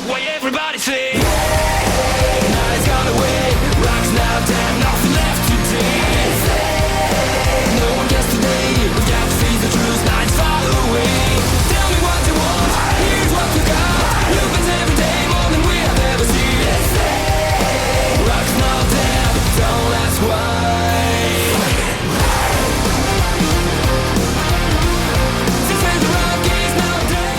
Why everybody say, night's gone away, rock's now dead, nothing left to do. No one gets today, we've got to face the truth, night's far away. Tell me what you want, here's what you got. Lupin's every day more than we have ever seen. Rock's now dead, don't ask why. Since when the rock is now dead.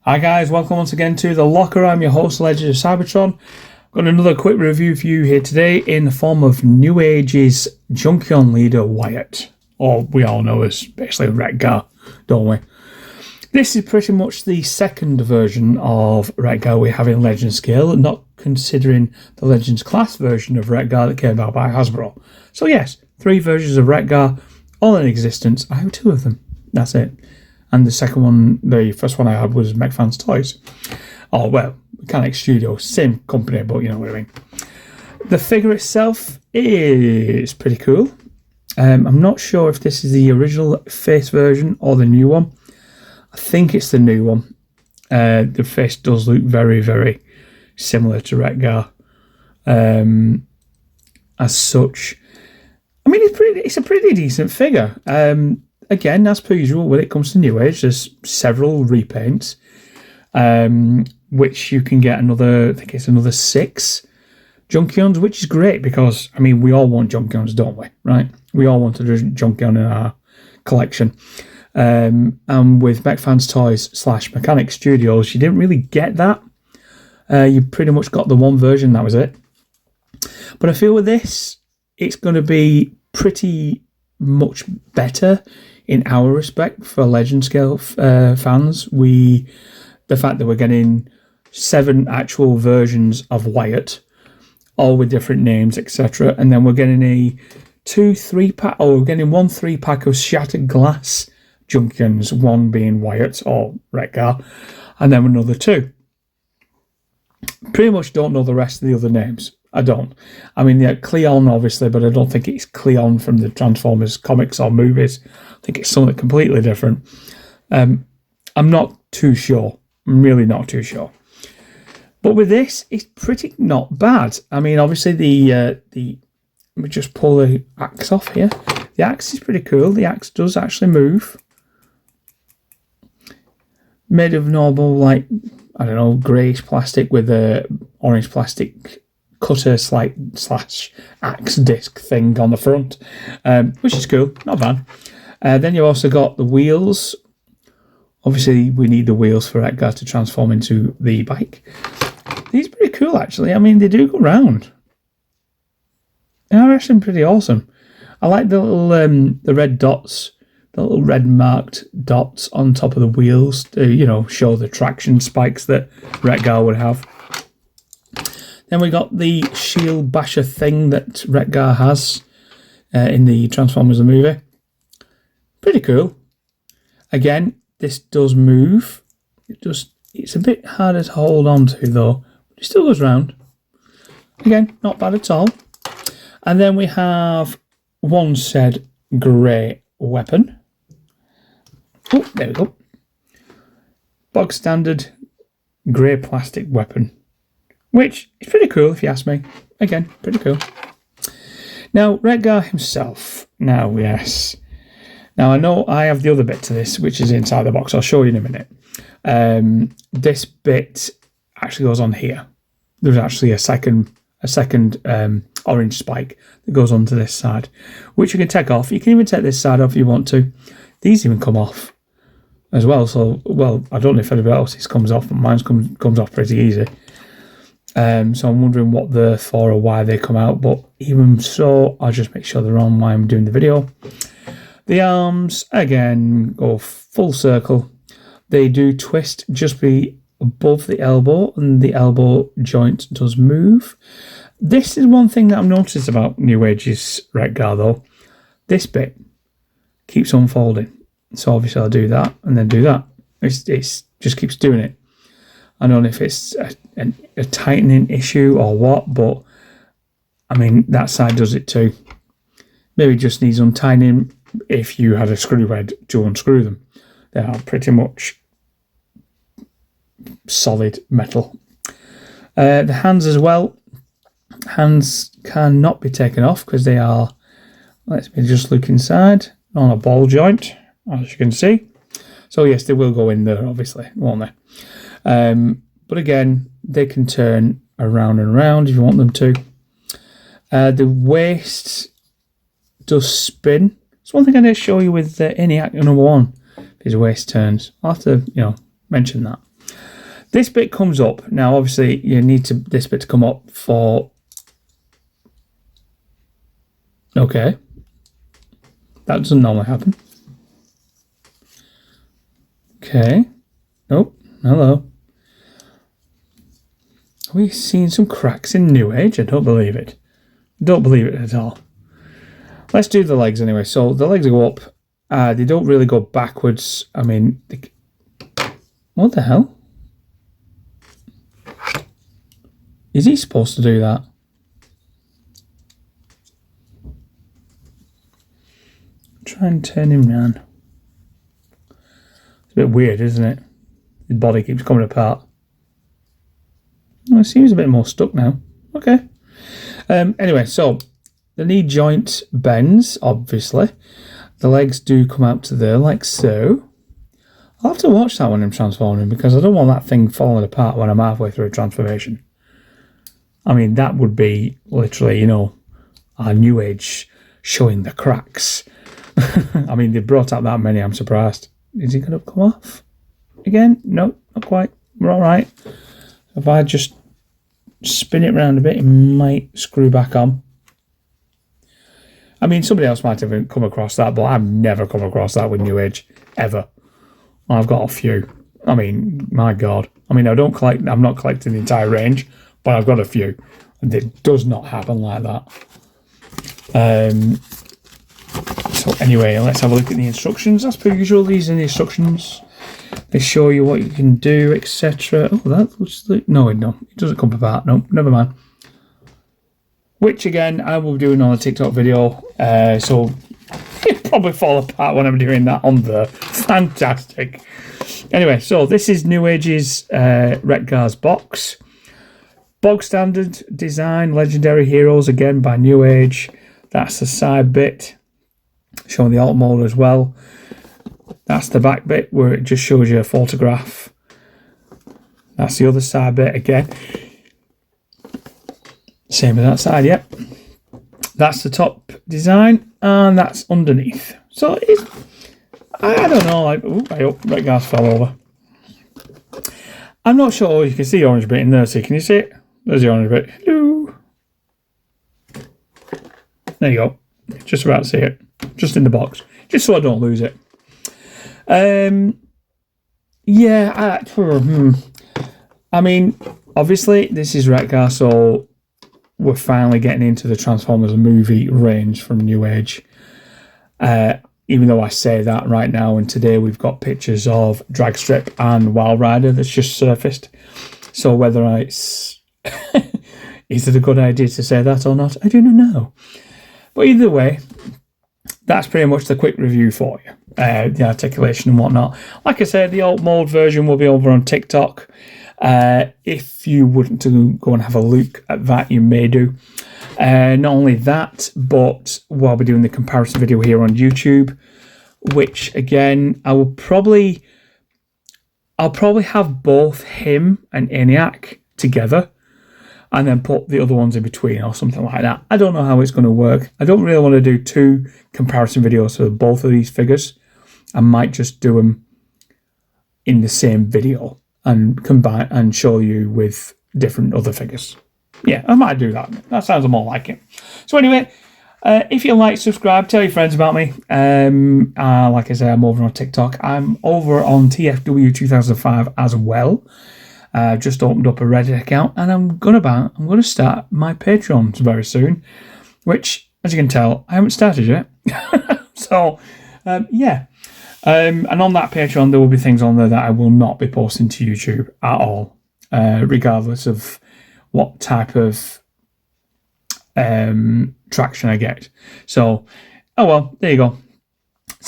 Hi guys, welcome once again to the LOCR. I'm your host, Legend of Cybertron. Got another quick review for you here today in the form of Newage's Junkion leader Wyatt, or we all know as basically WRECKGAR, don't we? This is pretty much the second version of WRECKGAR we have in Legend scale, not considering the Legends class version of WRECKGAR that came out by Hasbro. So yes, 3 versions of WRECKGAR, all in existence. I have 2 of them, that's it. And the second one, the first one I had was MechFans Toys. Oh, well, Mechanic Studios, same company, but you know what I mean. The figure itself is pretty cool. I'm not sure if this is the original face version or the new one. I think it's the new one. The face does look very, very similar to WRECKGAR. As such, I mean, it's a pretty decent figure. Again, as per usual, when it comes to Newage, there's several repaints, which you can get another, I think it's another 6 Junkions, which is great because, I mean, we all want Junkions, don't we? Right? We all want a Junkion in our collection. And with MechFans Toys / Mechanic Studios, you didn't really get that. You pretty much got the one version, that was it. But I feel with this, it's going to be pretty much better in our respect for Legend scale fans. The fact that we're getting 7 actual versions of Wyatt, all with different names, etc., and then we're getting a 2-3 pack, or we're getting 1 3-pack of Shattered Glass Junkions, one being Wyatt or WRECKGAR, and then another 2. Pretty much don't know the rest of the other names. I don't. I mean, yeah, Cleon, obviously, but I don't think it's Cleon from the Transformers comics or movies. I think it's something completely different. I'm not too sure. I'm really not too sure. But with this, it's pretty not bad. I mean, obviously, let me just pull the axe off here. The axe is pretty cool. The axe does actually move. Made of normal, like, I don't know, greyish plastic with a orange plastic cutter / axe disc thing on the front, which is cool, not bad. Then you've also got the wheels. Obviously, we need the wheels for WRECKGAR to transform into the bike. These are pretty cool, actually. I mean, they do go round. They are actually pretty awesome. I like the little the red dots, the little red marked dots on top of the wheels to, you know, show the traction spikes that WRECKGAR would have. Then we got the shield basher thing that WRECKGAR has in the Transformers the movie. Pretty cool. Again, this does move. It's a bit harder to hold on to though. But it still goes round. Again, not bad at all. And then we have one said grey weapon. Oh, there we go. Bog standard grey plastic weapon. Which is pretty cool if you ask me. Again, pretty cool. Now, WRECKGAR himself. Now, yes. Now, I know I have the other bit to this, which is inside the box. I'll show you in a minute. This bit actually goes on here. There's actually a second orange spike that goes onto this side, which you can take off. You can even take this side off if you want to. These even come off as well. So, well, I don't know if anybody else's comes off, but mine comes off pretty easy. So I'm wondering what they're for or why they come out, but even so, I'll just make sure they're on while I'm doing the video. The arms, again, go full circle. They do twist just be above the elbow, and the elbow joint does move. This is one thing that I've noticed about Newage's WRECKGAR, though. This bit keeps unfolding. So obviously I'll do that, and then do that. It just keeps doing it. I don't know if it's a tightening issue or what, but I mean, that side does it too. Maybe just needs untightening. if you had a screw head to unscrew them. They are pretty much solid metal. The hands as well. Hands cannot be taken off because they are, let me just look inside, on a ball joint, as you can see. So yes, they will go in there, obviously, won't they? But again, they can turn around and around if you want them to. The waist does spin. It's one thing I did show you with ENIAC number 1. His waist turns. I'll have to, mention that. This bit comes up. Now, obviously, you need this bit to come up for... Okay. That doesn't normally happen. Okay. Oh, hello. Are we seeing some cracks in Newage? I don't believe it. Don't believe it at all. Let's do the legs anyway. So the legs go up. They don't really go backwards. I mean, what the hell? Is he supposed to do that? Try and turn him round. It's a bit weird, isn't it? His body keeps coming apart. Oh, it seems a bit more stuck now. Okay. Anyway, so the knee joint bends, obviously. The legs do come out to there, like so. I'll have to watch that when I'm transforming because I don't want that thing falling apart when I'm halfway through a transformation. I mean, that would be literally, our Newage showing the cracks. I mean, they brought out that many, I'm surprised. Is he going to come off again? No, not quite. We're all right. If I just spin it around a bit, it might screw back on. I mean, somebody else might have come across that, but I've never come across that with Newage, ever. I've got a few. I mean, my God. I mean, I'm not collecting the entire range, but I've got a few. And it does not happen like that. So anyway, let's have a look at the instructions. As per usual, these are the instructions. They show you what you can do, etc. Oh, that looks like... No, it doesn't come apart. No, never mind. Which, again, I will be doing on a TikTok video. So it'll probably fall apart when I'm doing that on the... Fantastic. Anyway, so this is Newage's WRECKGAR's box. Bog standard design, legendary heroes, again, by Newage. That's the side bit. Showing the alt mode as well. That's the back bit where it just shows you a photograph. That's the other side bit again. Same as that side, yep. That's the top design, and that's underneath. So it's, I don't know, like, ooh, I hope WRECKGAR fell over. I'm not sure you can see the orange bit in there, so can you see it? There's the orange bit. Hello. There you go. Just about to see it. Just in the box. Just so I don't lose it. Yeah, I mean, obviously, this is WRECKGAR, so we're finally getting into the Transformers movie range from Newage. Even though I say that right now, and today we've got pictures of Dragstrip and Wild Rider that's just surfaced. So whether it's... is it a good idea to say that or not? I do not know. But either way, that's pretty much the quick review for you. The articulation and whatnot. Like I said, the alt mode version will be over on TikTok. If you wouldn't to go and have a look at that, you may do. Not only that, but we'll be doing the comparison video here on YouTube, which again, I'll probably have both him and ENIAC together, and then put the other ones in between or something like that. I don't know how it's going to work. I don't really want to do 2 comparison videos for both of these figures. I might just do them in the same video and combine and show you with different other figures. Yeah, I might do that. That sounds more like it. So anyway, if you like, subscribe, tell your friends about me. Like I said, I'm over on TikTok. I'm over on TFW2005 as well. Just opened up a Reddit account, and I'm gonna start my Patreons very soon, which, as you can tell, I haven't started yet. So, yeah. And on that Patreon, there will be things on there that I will not be posting to YouTube at all, regardless of what type of traction I get. So, oh well, there you go.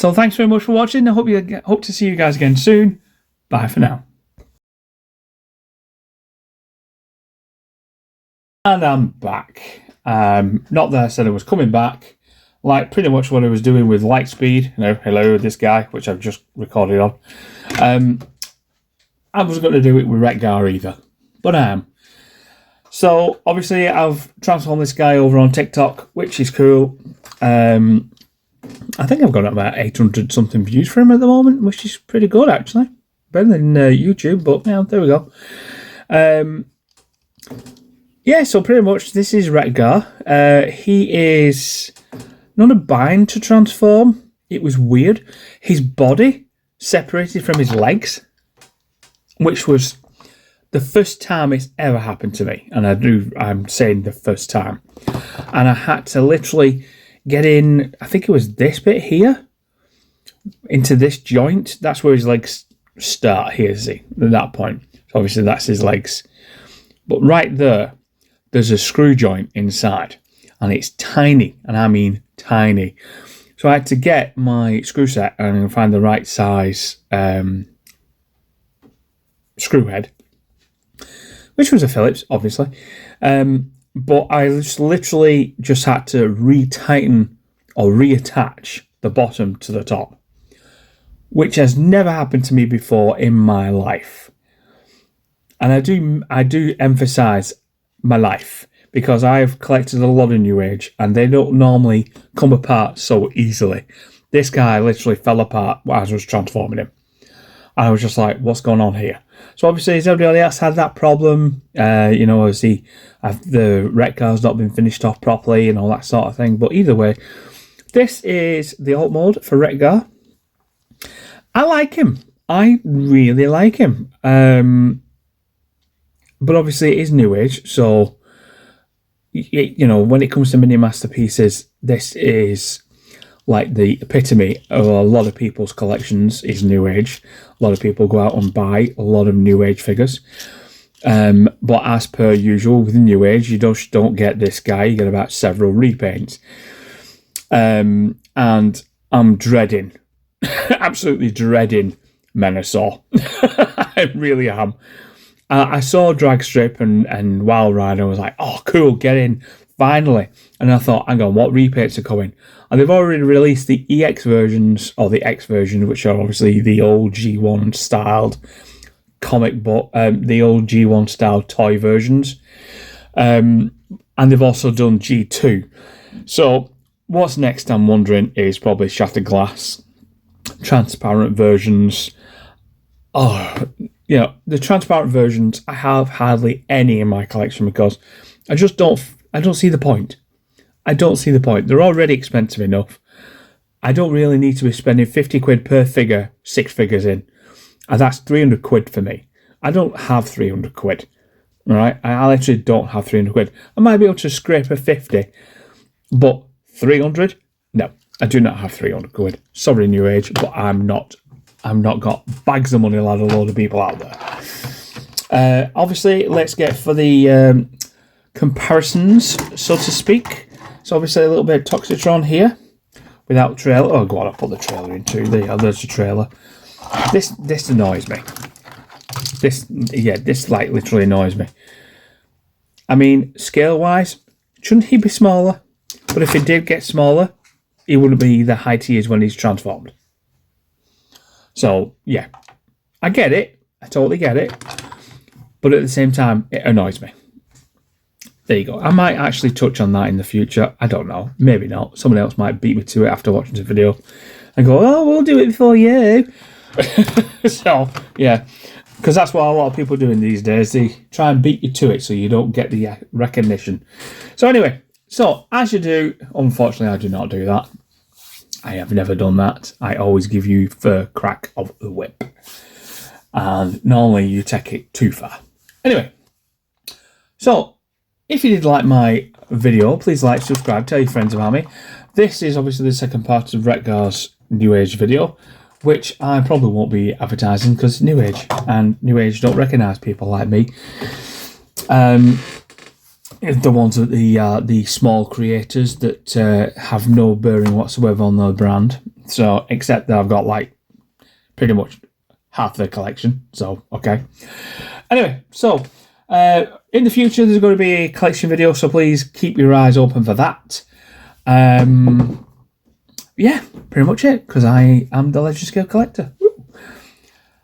So thanks very much for watching. I hope to see you guys again soon. Bye for now. And I'm back. Not that I said I was coming back. Like pretty much what I was doing with Lightspeed. Hello, this guy, which I've just recorded on. I wasn't going to do it with WRECKGAR either, but I am. So obviously I've transformed this guy over on TikTok, which is cool. I think I've got about 800 something views for him at the moment, which is pretty good actually. Better than YouTube, but yeah, there we go. Yeah, so pretty much this is WRECKGAR. He is not a bind to transform. It was weird. His body separated from his legs, which was the first time it's ever happened to me. And I'm saying the first time. And I had to literally get in, I think it was this bit here, into this joint. That's where his legs start here, see, at that point. So obviously that's his legs. But right there's a screw joint inside. And it's tiny, and I mean tiny. So I had to get my screw set and find the right size screw head, which was a Phillips, obviously. But I literally just had to retighten or reattach the bottom to the top, which has never happened to me before in my life. And I do emphasize my life, because I've collected a lot of Newage and they don't normally come apart so easily. This guy literally fell apart as I was transforming him. And I was just like, what's going on here? So obviously, as everybody else had that problem, as the WRECKGAR's not been finished off properly and all that sort of thing. But either way, this is the alt mode for WRECKGAR. I like him. I really like him. But obviously, it is Newage, so when it comes to mini masterpieces, this is like the epitome of a lot of people's collections is Newage. A lot of people go out and buy a lot of Newage figures. But as per usual with Newage, you just don't get this guy. You get about several repaints. And I'm dreading, absolutely dreading Menasor. I really am. I saw Drag Strip and Wild Rider. I was like, oh, cool, get in, finally. And I thought, hang on, what repaints are coming? And they've already released the EX versions, or the X version, which are obviously the old G1 styled comic book, the old G1 styled toy versions. And they've also done G2. So what's next, I'm wondering, is probably Shattered Glass, transparent versions. Oh, the transparent versions, I have hardly any in my collection because I don't see the point. I don't see the point. They're already expensive enough. I don't really need to be spending 50 quid per figure, 6 figures in. And that's 300 quid for me. I don't have 300 quid. All right? I literally don't have 300 quid. I might be able to scrape a 50, but 300? No, I do not have 300 quid. Sorry, Newage, but I'm not got bags of money like a load of people out there. Obviously, let's get for the comparisons, so to speak. So obviously a little bit of Toxitron here without trailer. Oh, go on, I'll put the trailer in too. There's the trailer. This annoys me. This like literally annoys me. I mean, scale-wise, shouldn't he be smaller? But if he did get smaller, he wouldn't be the height he is when he's transformed. So, yeah, I get it. I totally get it. But at the same time, it annoys me. There you go. I might actually touch on that in the future. I don't know. Maybe not. Someone else might beat me to it after watching the video and go, oh, we'll do it before you. So, yeah. Because that's what a lot of people are doing these days. They try and beat you to it so you don't get the recognition. So anyway, as you do, unfortunately, I do not do that. I have never done that. I always give you the crack of the whip. And normally you take it too far. Anyway, so if you did like my video, please like, subscribe, tell your friends about me. This is obviously the second part of WRECKGAR's Newage video, which I probably won't be advertising because it's Newage, and Newage don't recognise people like me. The ones that the small creators that have no bearing whatsoever on their brand. So, except that I've got like pretty much half the collection. So, okay. Anyway, so in the future, there's going to be a collection video. So please keep your eyes open for that. Yeah, pretty much it. Because I am the Legend Scale Collector. Woo.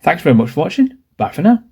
Thanks very much for watching. Bye for now.